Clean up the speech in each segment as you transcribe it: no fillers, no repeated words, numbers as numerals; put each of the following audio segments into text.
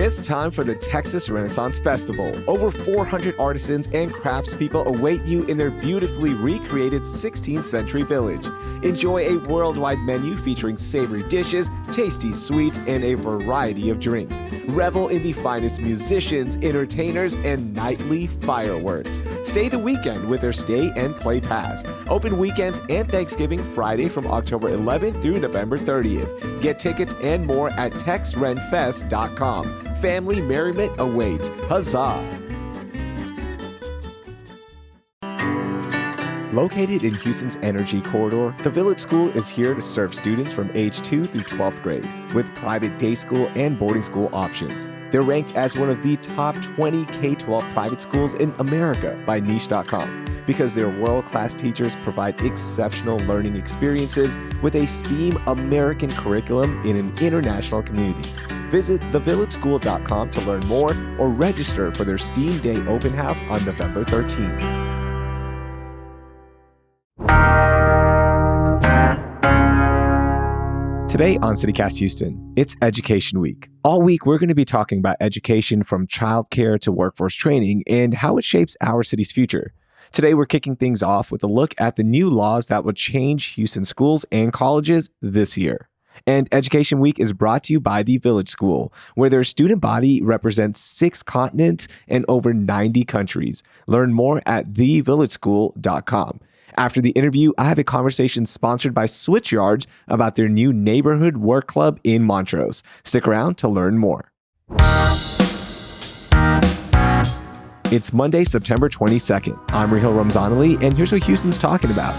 It's time for the Texas Renaissance Festival. Over 400 artisans and craftspeople await you in their beautifully recreated 16th century village. Enjoy a worldwide menu featuring savory dishes, tasty sweets, and a variety of drinks. Revel in the finest musicians, entertainers, and nightly fireworks. Stay the weekend with their Stay and Play Pass. Open weekends and Thanksgiving Friday from October 11th through November 30th. Get tickets and more at texrenfest.com. Family merriment awaits. Huzzah! Located in Houston's Energy Corridor, the Village School is here to serve students from age 2 through 12th grade with private day school and boarding school options. They're ranked as one of the top 20 K-12 private schools in America by niche.com because their world-class teachers provide exceptional learning experiences with a STEAM American curriculum in an international community. Visit thevillageschool.com to learn more or register for their STEAM Day open house on November 13th. Today on CityCast Houston, it's Education Week. All week, we're going to be talking about education from childcare to workforce training and how it shapes our city's future. Today, we're kicking things off with a look at the new laws that will change Houston schools and colleges this year. And Education Week is brought to you by the Village School, where their student body represents 6 continents and over 90 countries. Learn more at thevillageschool.com. After the interview, I have a conversation sponsored by Switchyards about their new neighborhood work club in Montrose. Stick around to learn more. It's Monday, September 22nd. I'm Raheel Ramzanali, and here's what Houston's talking about.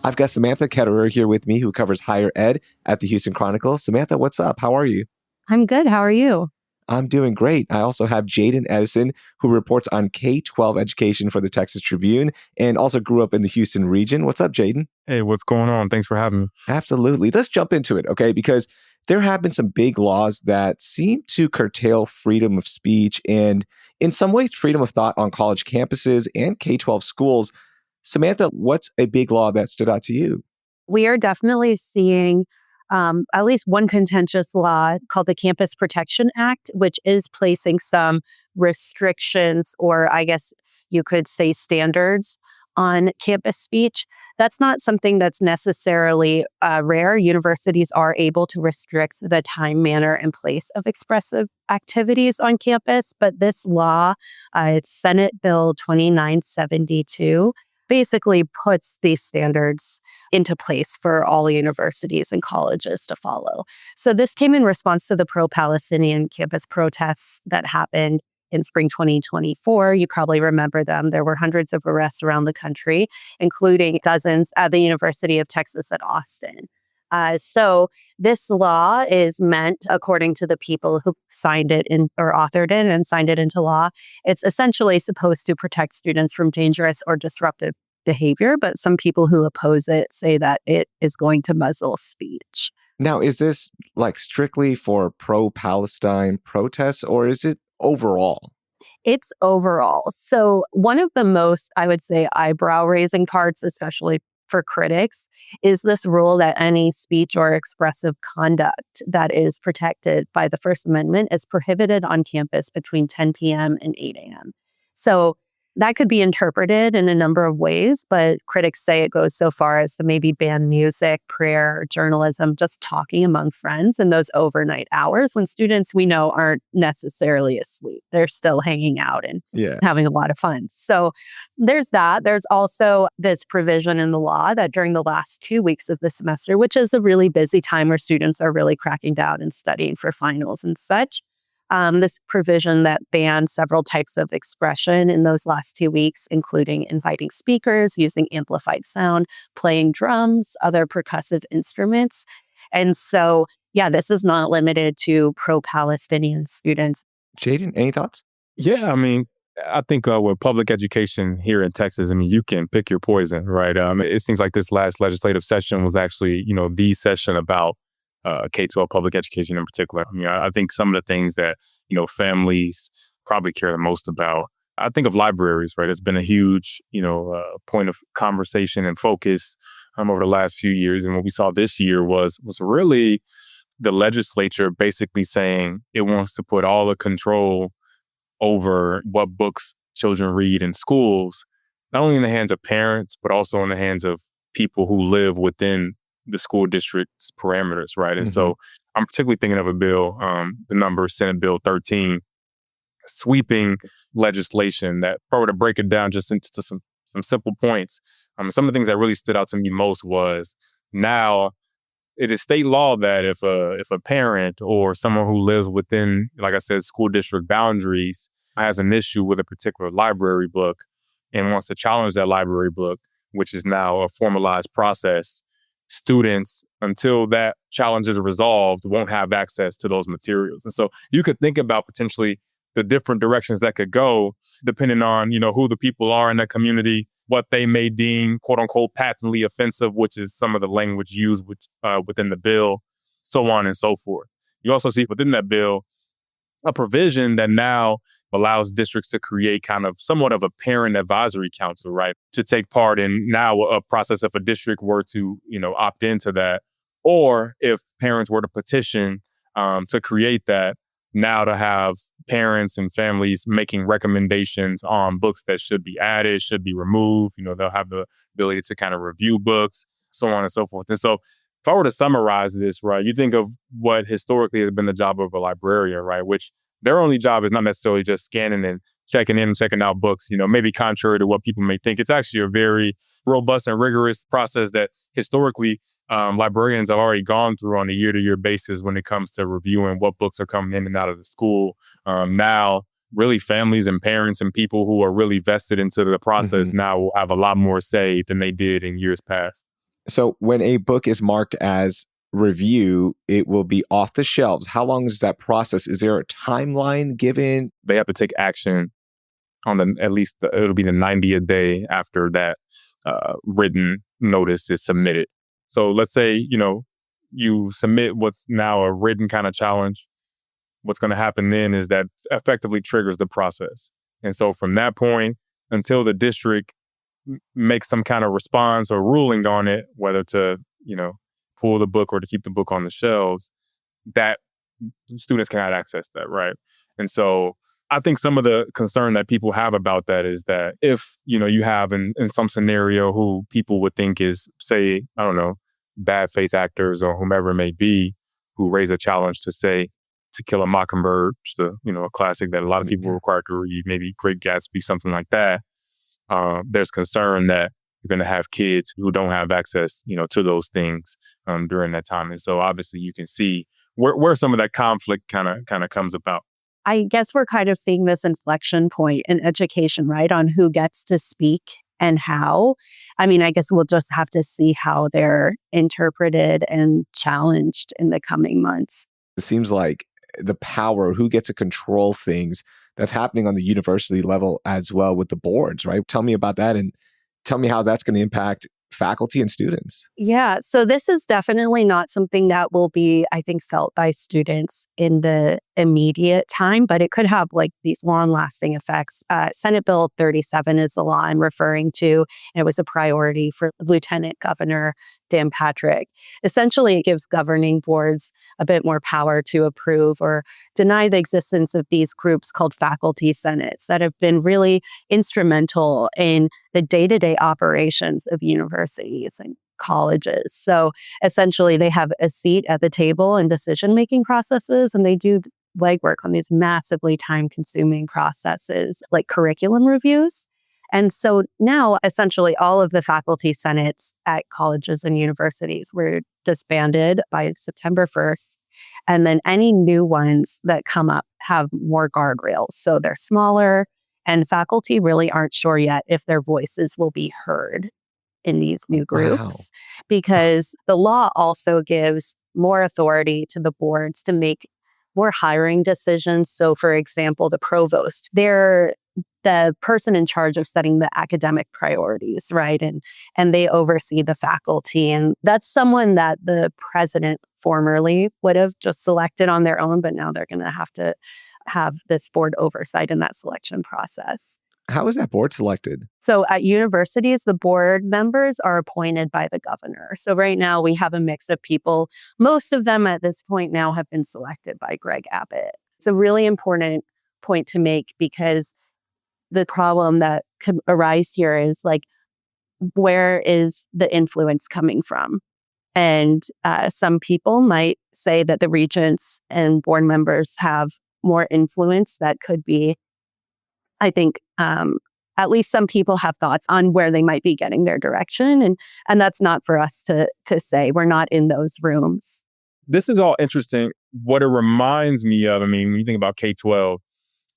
I've got Samantha Ketterer here with me, who covers higher ed at the Houston Chronicle. Samantha, what's up? How are you? I'm good. How are you? I'm doing great. I also have Jaden Edison, who reports on K-12 education for the Texas Tribune and also grew up in the Houston region. What's up, Jaden? Hey, what's going on? Thanks for having me. Absolutely. Let's jump into it, okay? Because there have been some big laws that seem to curtail freedom of speech and, in some ways, freedom of thought on college campuses and K-12 schools. Samantha, what's a big law that stood out to you? We are definitely seeing at least one contentious law called the Campus Protection Act, which is placing some restrictions, or I guess you could say standards, on campus speech. That's not something that's necessarily rare. Universities are able to restrict the time, manner, and place of expressive activities on campus. But this law, it's Senate Bill 2972, basically puts these standards into place for all universities and colleges to follow. So this came in response to the pro-Palestinian campus protests that happened in spring 2024. You probably remember them. There were hundreds of arrests around the country, including dozens at the University of Texas at Austin. So this law is meant, according to the people who signed it or authored it and signed it into law, it's essentially supposed to protect students from dangerous or disruptive behavior. But some people who oppose it say that it is going to muzzle speech. Now, is this like strictly for pro-Palestine protests, or is it overall? It's overall. So one of the most, I would say, eyebrow-raising parts, especially for critics, is this rule that any speech or expressive conduct that is protected by the First Amendment is prohibited on campus between 10 p.m. and 8 a.m. So that could be interpreted in a number of ways, but critics say it goes so far as to maybe ban music, prayer, journalism, just talking among friends in those overnight hours when students we know aren't necessarily asleep. They're still hanging out and having a lot of fun. So there's that. There's also this provision in the law that during the last 2 weeks of the semester, which is a really busy time where students are really cracking down and studying for finals and such, this provision that bans several types of expression in those last 2 weeks, including inviting speakers, using amplified sound, playing drums, other percussive instruments. And so, this is not limited to pro-Palestinian students. Jaden, any thoughts? Yeah, I think with public education here in Texas, you can pick your poison, right? It seems like this last legislative session was actually, the session about K-12 public education in particular. I think some of the things that, families probably care the most about, I think of libraries, right? It's been a huge, point of conversation and focus over the last few years. And what we saw this year was really the legislature basically saying it wants to put all the control over what books children read in schools, not only in the hands of parents, but also in the hands of people who live within the school district's parameters, right? And so I'm particularly thinking of a bill, the number Senate Bill 13, sweeping legislation that, if I were to break it down just into some simple points, some of the things that really stood out to me most was now it is state law that if a parent or someone who lives within, like I said, school district boundaries has an issue with a particular library book and wants to challenge that library book, which is now a formalized process, students, until that challenge is resolved, won't have access to those materials. And so you could think about potentially the different directions that could go depending on, who the people are in the community, what they may deem, quote unquote, patently offensive, which is some of the language used within the bill, so on and so forth. You also see within that bill a provision that now allows districts to create kind of somewhat of a parent advisory council, right? To take part in now a process if a district were to, opt into that, or if parents were to petition to create that, now to have parents and families making recommendations on books that should be added, should be removed. They'll have the ability to kind of review books, so on and so forth. And so if I were to summarize this, right, you think of what historically has been the job of a librarian, right, which their only job is not necessarily just scanning and checking in and checking out books, maybe contrary to what people may think. It's actually a very robust and rigorous process that historically librarians have already gone through on a year-to-year basis when it comes to reviewing what books are coming in and out of the school. Now, really families and parents and people who are really vested into the process now will have a lot more say than they did in years past. So when a book is marked as review, it will be off the shelves. How long is that process? Is there a timeline given? They have to take action on it'll be the 90th day after that written notice is submitted. So let's say, you submit what's now a written kind of challenge. What's going to happen then is that effectively triggers the process. And so from that point until the district makes some kind of response or ruling on it, whether to, pull the book or to keep the book on the shelves, that students cannot access that, right? And so I think some of the concern that people have about that is that if, you have in some scenario who people would think is, say, I don't know, bad faith actors or whomever it may be, who raise a challenge to say To Kill a Mockingbird, which is a classic that a lot of people are required to read, maybe Great Gatsby, something like that. There's concern that you're going to have kids who don't have access, to those things during that time. And so obviously you can see where some of that conflict kind of comes about. I guess we're kind of seeing this inflection point in education, right? On who gets to speak and how. I mean, I guess we'll just have to see how they're interpreted and challenged in the coming months. It seems like the power, who gets to control things, that's happening on the university level as well with the boards, right? Tell me about that and tell me how that's going to impact faculty and students. Yeah, so this is definitely not something that will be, I think, felt by students in the immediate time, but it could have these long-lasting effects. Senate Bill 37 is the law I'm referring to, and it was a priority for Lieutenant Governor Dan Patrick. Essentially, it gives governing boards a bit more power to approve or deny the existence of these groups called faculty senates that have been really instrumental in the day-to-day operations of universities and colleges. So essentially, they have a seat at the table in decision-making processes, and they do legwork on these massively time-consuming processes like curriculum reviews. And so now, essentially, all of the faculty senates at colleges and universities were disbanded by September 1st. And then any new ones that come up have more guardrails. So they're smaller, and faculty really aren't sure yet if their voices will be heard in these new groups, because the law also gives more authority to the boards to make more hiring decisions. So, for example, the provost, they're the person in charge of setting the academic priorities, right? And they oversee the faculty. And that's someone that the president formerly would have just selected on their own, but now they're going to have this board oversight in that selection process. How is that board selected? So at universities, the board members are appointed by the governor. So right now we have a mix of people. Most of them at this point now have been selected by Greg Abbott. It's a really important point to make because the problem that could arise here is like, where is the influence coming from? And some people might say that the regents and board members have more influence. That could be, I think, at least some people have thoughts on where they might be getting their direction. And that's not for us to say. We're not in those rooms. This is all interesting. What it reminds me of, I mean, when you think about K-12,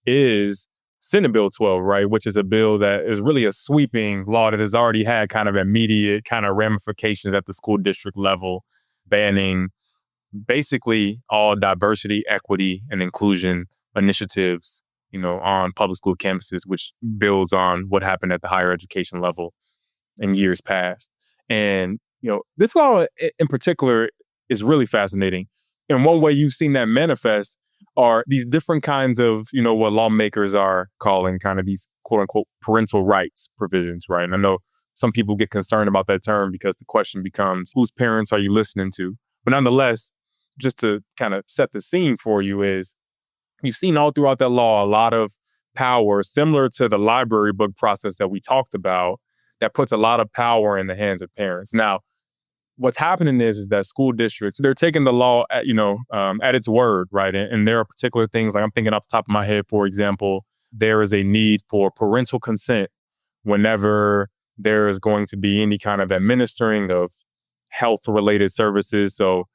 is Senate Bill 12, right? Which is a bill that is really a sweeping law that has already had kind of immediate kind of ramifications at the school district level, banning basically all diversity, equity, and inclusion initiatives, on public school campuses, which builds on what happened at the higher education level in years past. And, this law in particular is really fascinating. And one way you've seen that manifest are these different kinds of, what lawmakers are calling kind of these quote unquote parental rights provisions, right? And I know some people get concerned about that term because the question becomes, whose parents are you listening to? But nonetheless, just to kind of set the scene for you is, you've seen all throughout that law a lot of power similar to the library book process that we talked about that puts a lot of power in the hands of parents. Now, what's happening is that school districts, they're taking the law at, at its word, right? And there are particular things, like I'm thinking off the top of my head, for example, there is a need for parental consent whenever there is going to be any kind of administering of health-related services. So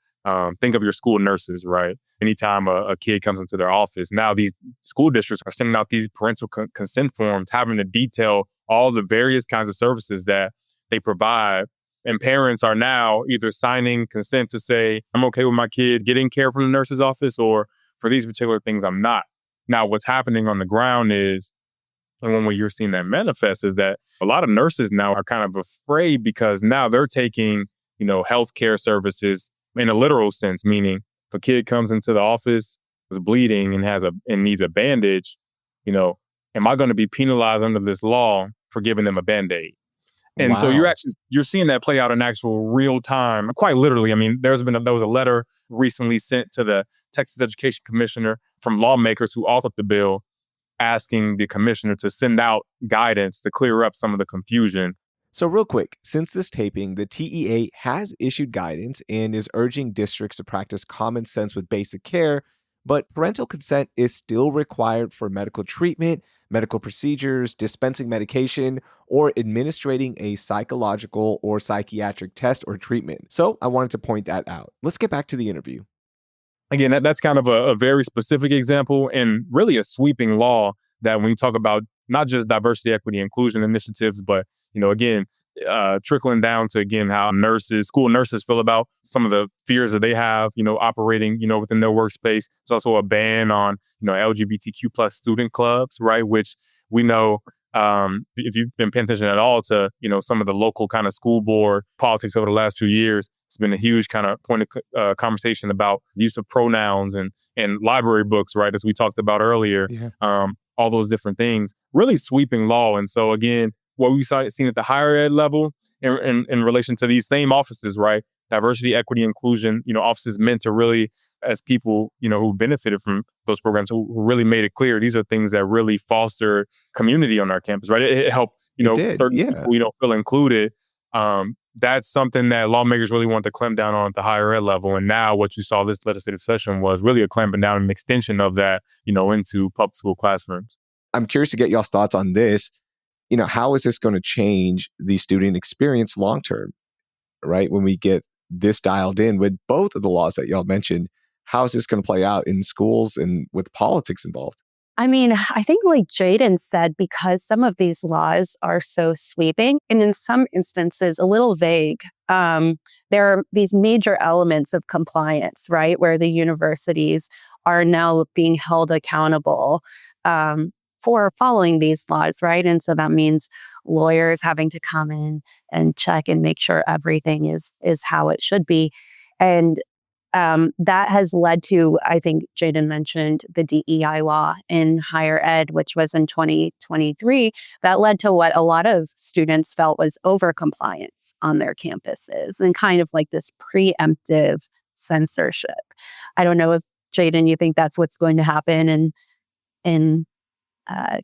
think of your school nurses, right? Anytime a kid comes into their office, now these school districts are sending out these parental consent forms, having to detail all the various kinds of services that they provide. And parents are now either signing consent to say, I'm okay with my kid getting care from the nurse's office, or for these particular things, I'm not. Now, what's happening on the ground is, and when you're seeing that manifest, is that a lot of nurses now are kind of afraid because now they're taking, healthcare services in a literal sense, meaning if a kid comes into the office, is bleeding and needs a bandage, am I going to be penalized under this law for giving them a Band-Aid? And so you're seeing that play out in actual real time, quite literally. I mean, there was a letter recently sent to the Texas Education Commissioner from lawmakers who authored the bill, asking the commissioner to send out guidance to clear up some of the confusion. So real quick, since this taping, the TEA has issued guidance and is urging districts to practice common sense with basic care, but parental consent is still required for medical treatment, medical procedures, dispensing medication, or administering a psychological or psychiatric test or treatment. So I wanted to point that out. Let's get back to the interview. Again, that's kind of a very specific example and really a sweeping law that when you talk about not just diversity, equity, inclusion initiatives, but, again, trickling down to, again, how school nurses feel about some of the fears that they have, operating, within their workspace. There's also a ban on, LGBTQ plus student clubs, right? Which we know, if you've been paying attention at all to, some of the local kind of school board politics over the last few years, it's been a huge kind of point of conversation about the use of pronouns and library books, right? As we talked about earlier, all those different things, really sweeping law. And so again, what we've seen at the higher ed level in relation to these same offices, right? Diversity, equity, inclusion, offices meant to really, as people, who benefited from those programs, who really made it clear, these are things that really foster community on our campus, right? It helped, certain people, feel included. That's something that lawmakers really want to clamp down on at the higher ed level. And now what you saw this legislative session was really a clamping down and extension of that, into public school classrooms. I'm curious to get y'all's thoughts on this. How is this going to change the student experience long term, right? When we get this dialed in with both of the laws that y'all mentioned, how is this going to play out in schools and with politics involved? I mean, I think like Jaden said, because some of these laws are so sweeping and in some instances a little vague, there are these major elements of compliance, right? Where the universities are now being held accountable for following these laws, right? And so that means lawyers having to come in and check and make sure everything is how it should be. And That has led to, I think Jaden mentioned the DEI law in higher ed, which was in 2023. That led to what a lot of students felt was overcompliance on their campuses and kind of like this preemptive censorship. I don't know if, Jaden, you think that's what's going to happen in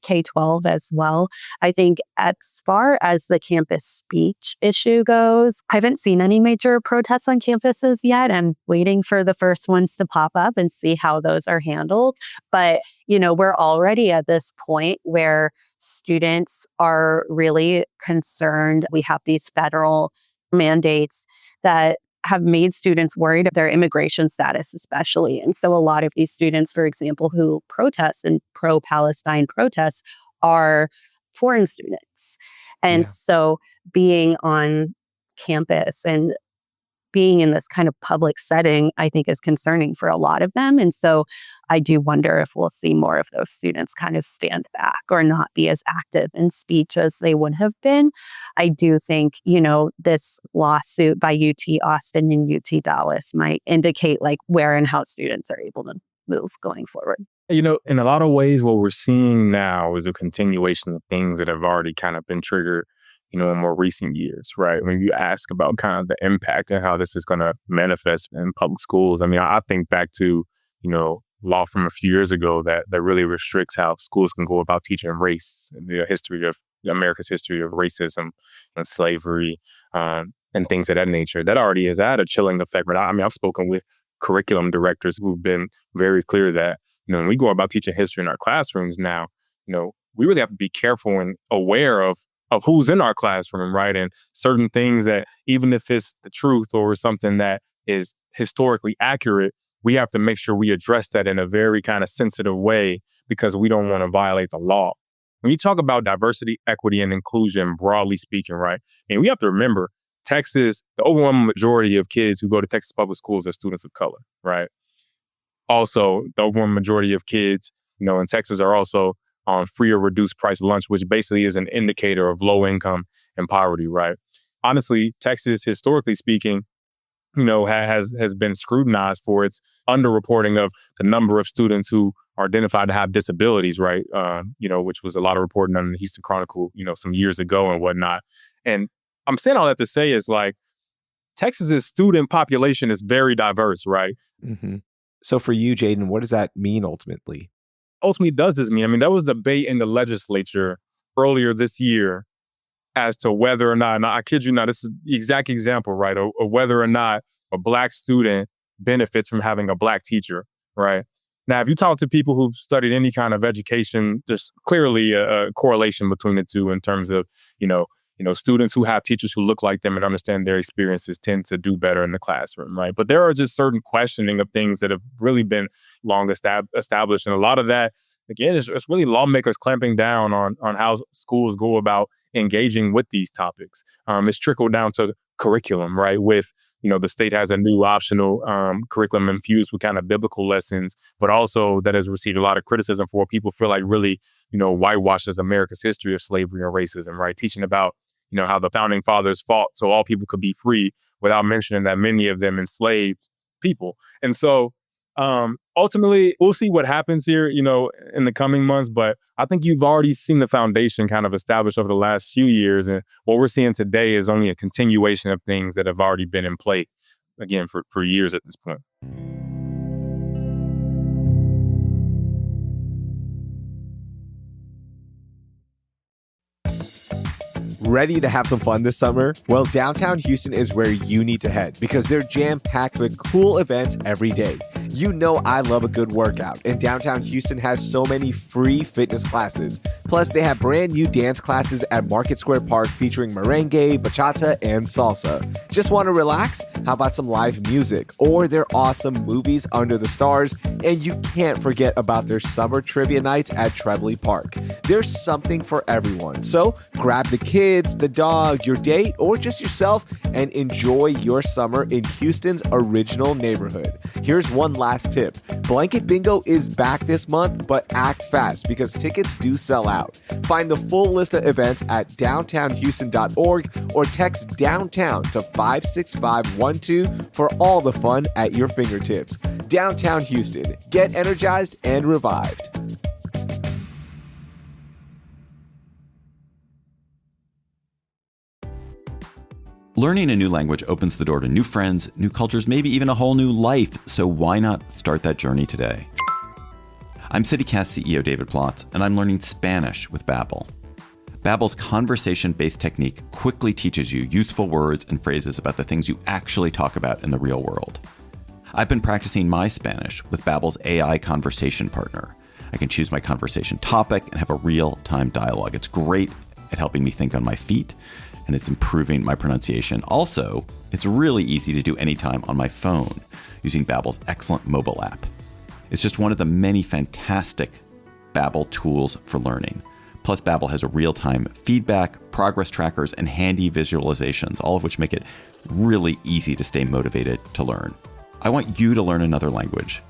K-12 as well. I think as far as the campus speech issue goes, I haven't seen any major protests on campuses yet. I'm waiting for the first ones to pop up and see how those are handled. But, we're already at this point where students are really concerned. We have these federal mandates that have made students worried of their immigration status, especially. And so a lot of these students, for example, who protest and pro-Palestine protests are foreign students. And so being on campus and being in this kind of public setting, I think is concerning for a lot of them. And so I do wonder if we'll see more of those students kind of stand back or not be as active in speech as they would have been. I do think, this lawsuit by UT Austin and UT Dallas might indicate like where and how students are able to move going forward. In a lot of ways, what we're seeing now is a continuation of things that have already kind of been triggered in more recent years, right? When you ask about kind of the impact and how this is going to manifest in public schools, I think back to, law from a few years ago that really restricts how schools can go about teaching race, the history of America's history of racism and slavery and things of that nature. That already has had a chilling effect. But I've spoken with curriculum directors who've been very clear that, when we go about teaching history in our classrooms now, we really have to be careful and aware of who's in our classroom, right? And certain things that, even if it's the truth or something that is historically accurate, we have to make sure we address that in a very kind of sensitive way because we don't want to violate the law. When you talk about diversity, equity, and inclusion, broadly speaking, right? And we have to remember, Texas, the overwhelming majority of kids who go to Texas public schools are students of color, right? Also, the overwhelming majority of kids, in Texas are also on free or reduced price lunch, which basically is an indicator of low income and poverty, right? Honestly, Texas, historically speaking, has been scrutinized for its underreporting of the number of students who are identified to have disabilities, right? Which was a lot of reporting on the Houston Chronicle, some years ago and whatnot. And I'm saying all that to say is like, Texas's student population is very diverse, right? Mm-hmm. So for you, Jaden, what does that mean ultimately? Ultimately, does this mean? There was debate in the legislature earlier this year as to whether or not, and I kid you not, this is the exact example, right? Or whether or not a Black student benefits from having a Black teacher, right? Now, if you talk to people who've studied any kind of education, there's clearly a correlation between the two in terms of, students who have teachers who look like them and understand their experiences tend to do better in the classroom, right? But there are just certain questioning of things that have really been long established. And a lot of that, again, it's really lawmakers clamping down on how schools go about engaging with these topics. It's trickled down to curriculum, right? With, the state has a new optional curriculum infused with kind of biblical lessons, but also that has received a lot of criticism for what people feel like really, whitewashes America's history of slavery and racism, right? Teaching about, how the founding fathers fought so all people could be free without mentioning that many of them enslaved people. And so ultimately, we'll see what happens here, in the coming months. But I think you've already seen the foundation kind of established over the last few years. And what we're seeing today is only a continuation of things that have already been in play, again, for years at this point. Ready to have some fun this summer? Well, downtown Houston is where you need to head because they're jam-packed with cool events every day. I love a good workout, and downtown Houston has so many free fitness classes. Plus, they have brand new dance classes at Market Square Park featuring merengue, bachata, and salsa. Just want to relax? How about some live music or their awesome movies under the stars? And you can't forget about their summer trivia nights at Trebley Park. There's something for everyone. So grab the kids, the dog, your date, or just yourself and enjoy your summer in Houston's original neighborhood. Here's one last tip. Blanket Bingo is back this month, but act fast because tickets do sell out. allowed. Find the full list of events at downtownhouston.org or text downtown to 56512 for all the fun at your fingertips. Downtown Houston. Get energized and revived. Learning a new language opens the door to new friends, new cultures, maybe even a whole new life. So why not start that journey today? I'm CityCast CEO David Plotz, and I'm learning Spanish with Babbel. Babbel's conversation-based technique quickly teaches you useful words and phrases about the things you actually talk about in the real world. I've been practicing my Spanish with Babbel's AI conversation partner. I can choose my conversation topic and have a real-time dialogue. It's great at helping me think on my feet, and it's improving my pronunciation. Also, it's really easy to do anytime on my phone using Babbel's excellent mobile app. It's just one of the many fantastic Babbel tools for learning. Plus, Babbel has a real-time feedback, progress trackers, and handy visualizations, all of which make it really easy to stay motivated to learn. I want you to learn another language.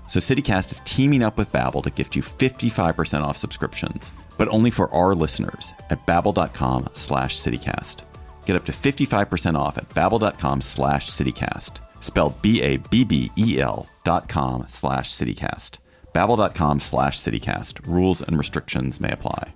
So CityCast is teaming up with Babbel to gift you 55% off subscriptions, but only for our listeners at babbel.com/citycast. Get up to 55% off at babbel.com/citycast. Spelled BABBEL.com/citycast. Babbel.com/citycast. Rules and restrictions may apply.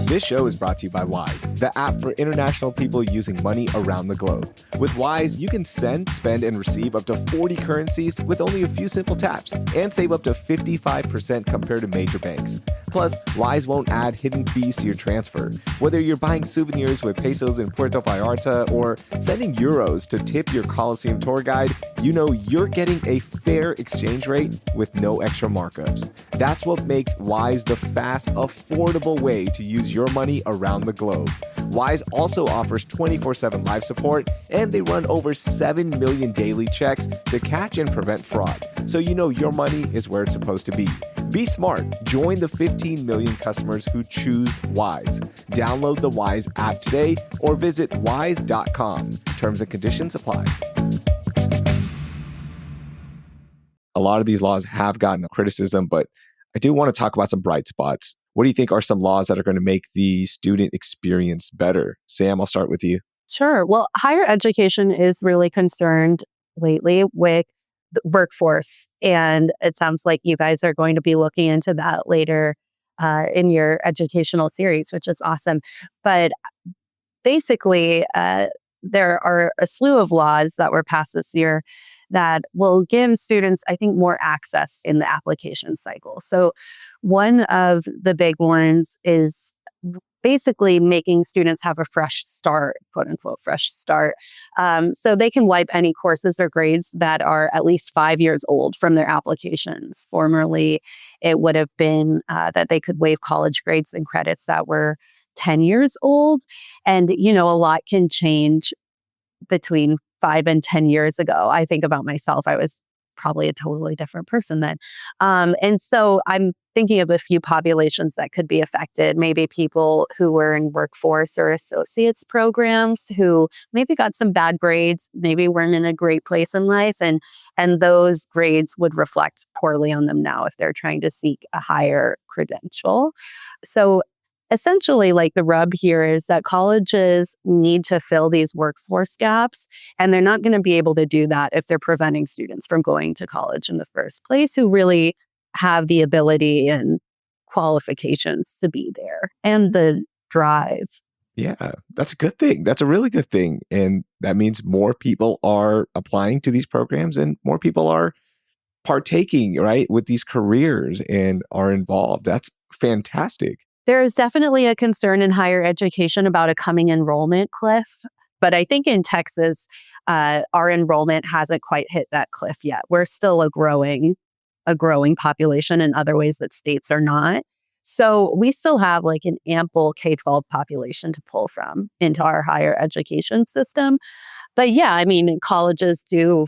This show is brought to you by Wise, the app for international people using money around the globe. With Wise, you can send, spend, and receive up to 40 currencies with only a few simple taps and save up to 55% compared to major banks. Plus, Wise won't add hidden fees to your transfer. Whether you're buying souvenirs with pesos in Puerto Vallarta or sending euros to tip your Coliseum tour guide, you know you're getting a fair exchange rate with no extra markups. That's what makes Wise the fast, affordable way to use your money around the globe. Wise also offers 24/7 live support, and they run over 7 million daily checks to catch and prevent fraud, so you know your money is where it's supposed to be. Be smart. Join the 15 million customers who choose Wise. Download the Wise app today or visit wise.com. Terms and conditions apply. A lot of these laws have gotten criticism, but I do want to talk about some bright spots. What do you think are some laws that are going to make the student experience better? Sam, I'll start with you. Sure. Well, higher education is really concerned lately with the workforce. And it sounds like you guys are going to be looking into that later in your educational series, which is awesome. But basically, there are a slew of laws that were passed this year that will give students, I think, more access in the application cycle. So one of the big ones is basically making students have a fresh start, quote unquote, fresh start. So they can wipe any courses or grades that are at least 5 years old from their applications. Formerly, it would have been that they could waive college grades and credits that were 10 years old. And, you know, a lot can change between 5 and 10 years ago. I think about myself, I was probably a totally different person then. And so I'm thinking of a few populations that could be affected. Maybe people who were in workforce or associates programs who maybe got some bad grades, maybe weren't in a great place in life. And those grades would reflect poorly on them now if they're trying to seek a higher credential. So essentially, like the rub here is that colleges need to fill these workforce gaps, and they're not going to be able to do that if they're preventing students from going to college in the first place who really have the ability and qualifications to be there and the drive. Yeah, that's a good thing. That's a really good thing. And that means more people are applying to these programs and more people are partaking, right, with these careers and are involved. That's fantastic. There is definitely a concern in higher education about a coming enrollment cliff. But I think in Texas, our enrollment hasn't quite hit that cliff yet. We're still a growing population in other ways that states are not. So we still have like an ample K-12 population to pull from into our higher education system. But yeah, I mean, colleges do,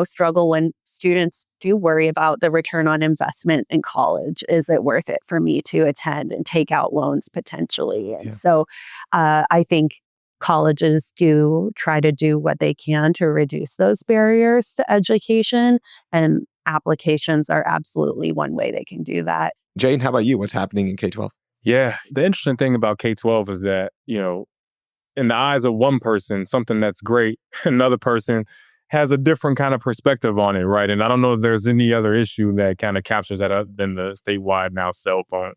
struggle when students do worry about the return on investment in college. Is it worth it for me to attend and take out loans potentially? And so I think colleges do try to do what they can to reduce those barriers to education. And applications are absolutely one way they can do that. Jane, how about you? What's happening in K-12? Yeah, the interesting thing about K-12 is that, in the eyes of one person, something that's great, another person has a different kind of perspective on it, right? And I don't know if there's any other issue that kind of captures that other than the statewide now cell phone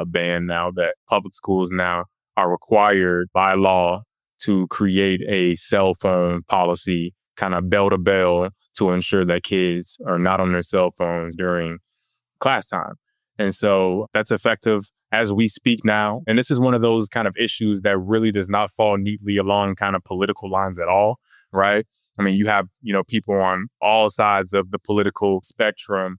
ban now that public schools now are required by law to create a cell phone policy kind of bell to bell to ensure that kids are not on their cell phones during class time. And so that's effective as we speak now. And this is one of those kind of issues that really does not fall neatly along kind of political lines at all, right? I mean, you have, people on all sides of the political spectrum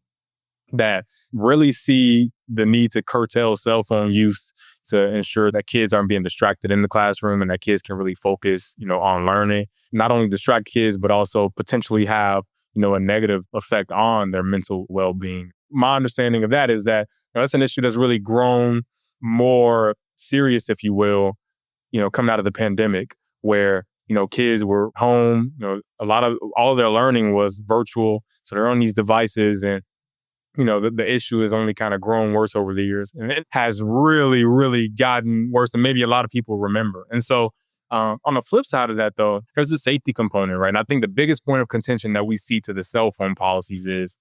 that really see the need to curtail cell phone use to ensure that kids aren't being distracted in the classroom and that kids can really focus, on learning. Not only distract kids, but also potentially have, a negative effect on their mental well-being. My understanding of that is that that's an issue that's really grown more serious, if you will, coming out of the pandemic where, kids were home, all of their learning was virtual. So they're on these devices and, the issue has only kind of grown worse over the years. And it has really, really gotten worse than maybe a lot of people remember. And so on the flip side of that, though, there's a safety component, right? And I think the biggest point of contention that we see to the cell phone policies is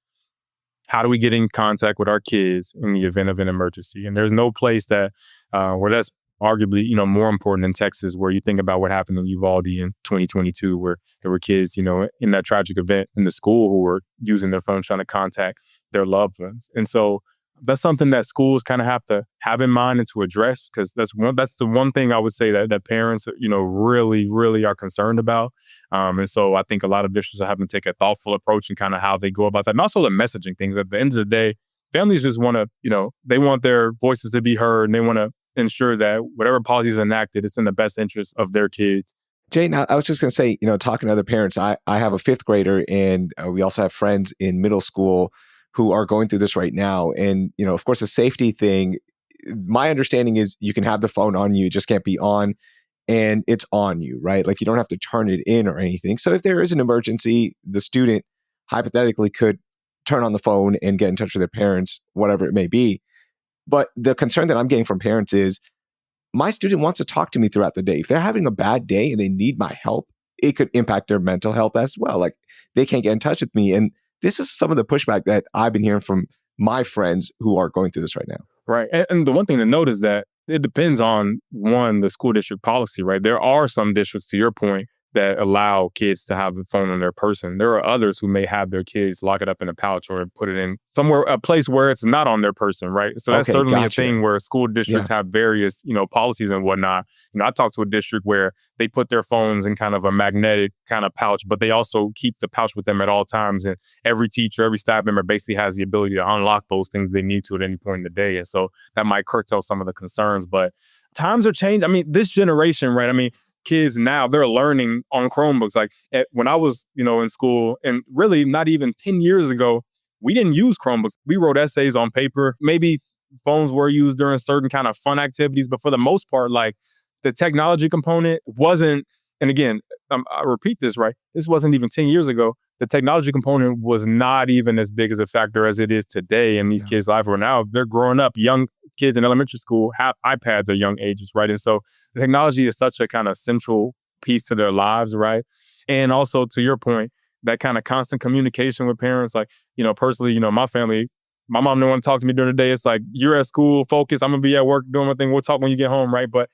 how do we get in contact with our kids in the event of an emergency? And there's no place that where that's arguably, more important in Texas, where you think about what happened in Uvalde in 2022, where there were kids, in that tragic event in the school who were using their phones trying to contact their loved ones. And so that's something that schools kind of have to have in mind and to address, because that's the one thing I would say that parents, really, really are concerned about. And so I think a lot of districts are having to take a thoughtful approach in kind of how they go about that. And also the messaging things. At the end of the day, families just want to, they want their voices to be heard and they want to ensure that whatever policy is enacted, it's in the best interest of their kids. Jane, I was just going to say, talking to other parents, I have a fifth grader and we also have friends in middle school who are going through this right now. And, of course, the safety thing, my understanding is you can have the phone on you, it just can't be on and it's on you, right? Like you don't have to turn it in or anything. So if there is an emergency, the student hypothetically could turn on the phone and get in touch with their parents, whatever it may be. But the concern that I'm getting from parents is my student wants to talk to me throughout the day. If they're having a bad day and they need my help, it could impact their mental health as well. Like they can't get in touch with me. And this is some of the pushback that I've been hearing from my friends who are going through this right now. Right. And the one thing to note is that it depends on, the school district policy, right? There are some districts, to your point, that allow kids to have the phone on their person. There are others who may have their kids lock it up in a pouch or put it in somewhere, a place where it's not on their person, right? So that's certainly a thing where school districts have various, policies and whatnot. I talked to a district where they put their phones in kind of a magnetic kind of pouch, but they also keep the pouch with them at all times. And every teacher, every staff member basically has the ability to unlock those things they need to at any point in the day. And so that might curtail some of the concerns, but times are changing. I mean, this generation, right? I mean, kids now, they're learning on Chromebooks. Like when I was, in school, and really not even 10 years ago, we didn't use Chromebooks. We wrote essays on paper. Maybe phones were used during certain kind of fun activities, but for the most part, like the technology component wasn't, and again, I repeat this, right? This wasn't even 10 years ago. The technology component was not even as big as a factor as it is today in these kids' lives. Where now they're growing up, young kids in elementary school have iPads at young ages, right? And so the technology is such a kind of central piece to their lives, right? And also to your point, that kind of constant communication with parents, like, personally, my family, my mom didn't want to talk to me during the day. It's like, you're at school, focus, I'm going to be at work doing my thing. We'll talk when you get home, right? But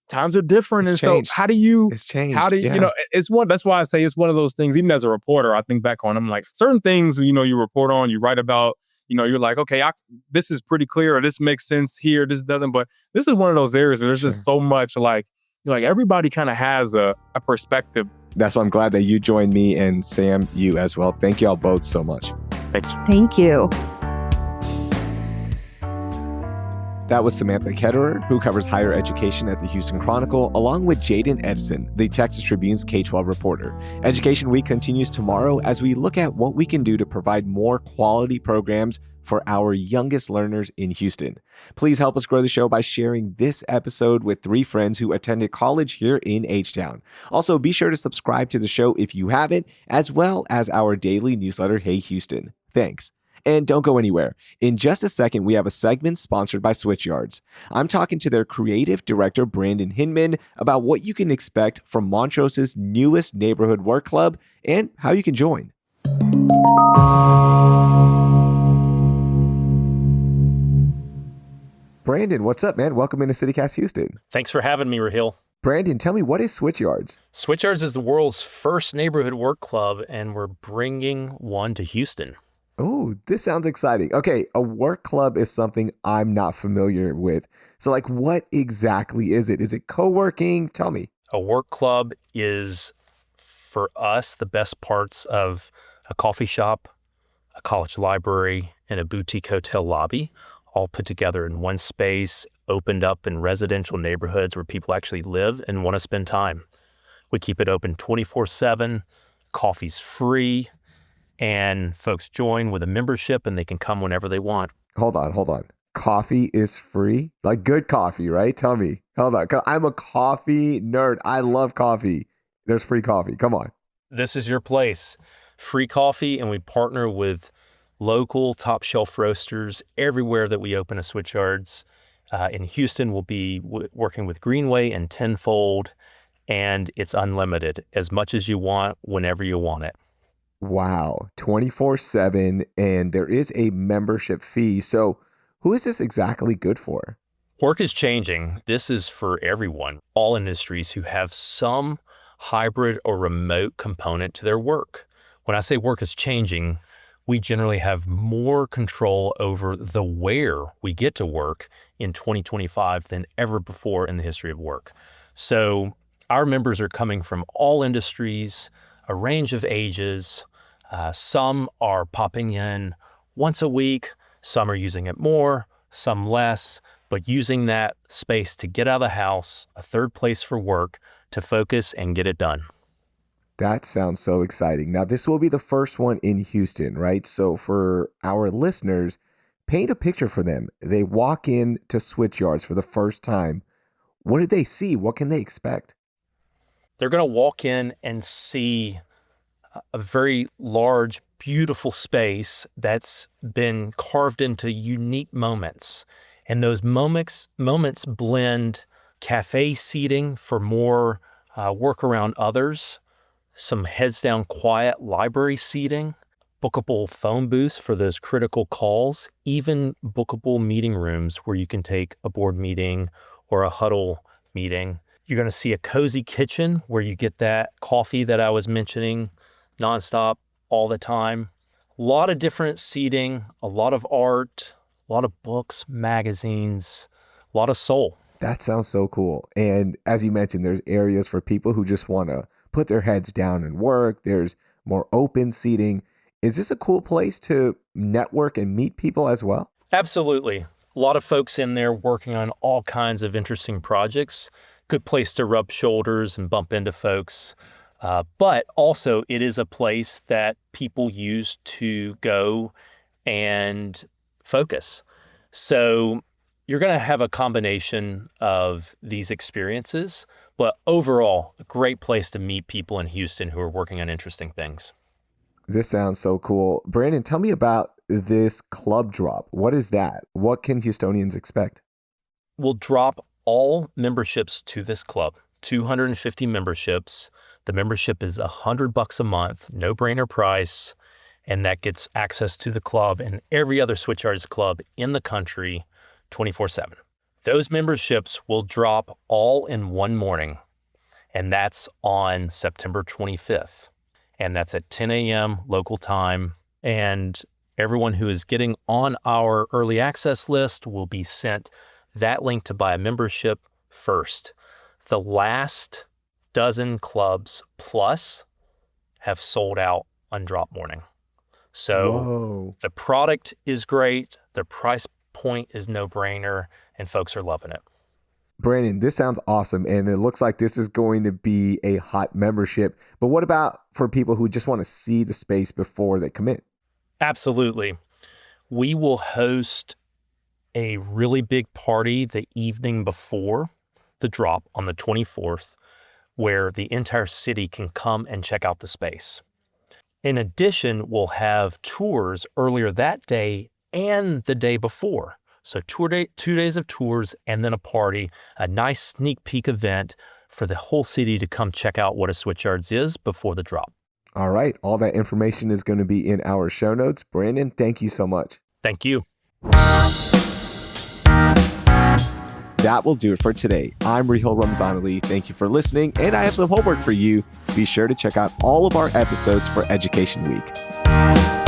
times are different. It's and changed. So how do you, it's changed. That's why I say it's one of those things, even as a reporter, I think back on, I'm like, certain things, you report on, you write about, you're like, okay, this is pretty clear, or this makes sense here, this doesn't. But this is one of those areas where there's just so much like everybody kind of has a perspective. That's why I'm glad that you joined me, and Sam, you as well. Thank you all both so much. Thanks. Thank you. That was Samantha Ketterer, who covers higher education at the Houston Chronicle, along with Jaden Edison, the Texas Tribune's K-12 reporter. Education Week continues tomorrow as we look at what we can do to provide more quality programs for our youngest learners in Houston. Please help us grow the show by sharing this episode with 3 friends who attended college here in H-Town. Also, be sure to subscribe to the show if you haven't, as well as our daily newsletter, Hey Houston. Thanks. And don't go anywhere. In just a second, we have a segment sponsored by Switchyards. I'm talking to their creative director, Brandon Hinman, about what you can expect from Montrose's newest neighborhood work club and how you can join. Brandon, what's up, man? Welcome into CityCast Houston. Thanks for having me, Raheel. Brandon, tell me, what is Switchyards? Switchyards is the world's first neighborhood work club, and we're bringing one to Houston. Oh, this sounds exciting. Okay, a work club is something I'm not familiar with. So, what exactly is it? Is it co-working? Tell me. A work club is, for us, the best parts of a coffee shop, a college library, and a boutique hotel lobby, all put together in one space, opened up in residential neighborhoods where people actually live and want to spend time. We keep it open 24/7, coffee's free, and folks join with a membership and they can come whenever they want. Hold on. Coffee is free? Like good coffee, right? Tell me. Hold on. 'Cause I'm a coffee nerd. I love coffee. There's free coffee. Come on. This is your place. Free coffee, and we partner with local top shelf roasters everywhere that we open a Switchyards. In Houston, we'll be working with Greenway and Tenfold, and it's unlimited, as much as you want, whenever you want it. Wow. 24/7, and there is a membership fee. So who is this exactly good for? Work is changing. This is for everyone, all industries who have some hybrid or remote component to their work. When I say work is changing, we generally have more control over the where we get to work in 2025 than ever before in the history of work. So our members are coming from all industries, a range of ages. Some are popping in once a week, some are using it more, some less, but using that space to get out of the house, a third place for work, to focus and get it done. That sounds so exciting. Now, this will be the first one in Houston, right? So for our listeners, paint a picture for them. They walk in to Switchyards for the first time. What did they see? What can they expect? They're going to walk in and see a very large, beautiful space that's been carved into unique moments. And those moments blend cafe seating for more work around others, some heads down quiet library seating, bookable phone booths for those critical calls, even bookable meeting rooms where you can take a board meeting or a huddle meeting. You're going to see a cozy kitchen where you get that coffee that I was mentioning nonstop all the time. A lot of different seating, a lot of art, a lot of books, magazines, a lot of soul. That sounds so cool. And as you mentioned, there's areas for people who just want to put their heads down and work. There's more open seating. Is this a cool place to network and meet people as well? Absolutely. A lot of folks in there working on all kinds of interesting projects. Good place to rub shoulders and bump into folks. But also it is a place that people use to go and focus. So you're going to have a combination of these experiences, but overall, a great place to meet people in Houston who are working on interesting things. This sounds so cool. Brandon, tell me about this club drop. What is that? What can Houstonians expect? We'll drop all memberships to this club, 250 memberships. The membership is $100 a month, no-brainer price, and that gets access to the club and every other Switchyards club in the country 24/7. Those memberships will drop all in one morning, and that's on September 25th. And that's at 10 a.m. local time. And everyone who is getting on our early access list will be sent that link to buy a membership first. The last dozen clubs plus have sold out on drop morning. So Whoa. The product is great. The price point is no-brainer, and folks are loving it. Brandon, this sounds awesome, and it looks like this is going to be a hot membership. But what about for people who just want to see the space before they commit? Absolutely. We will host a really big party the evening before the drop on the 24th, where the entire city can come and check out the space. In addition, we'll have tours earlier that day and the day before. So 2 days of tours and then a party, a nice sneak peek event for the whole city to come check out what a Switchyards is before the drop. All right. All that information is going to be in our show notes. Brandon, thank you so much. Thank you. That will do it for today. I'm Raheel Ramzanali. Thank you for listening, and I have some homework for you. Be sure to check out all of our episodes for Education Week.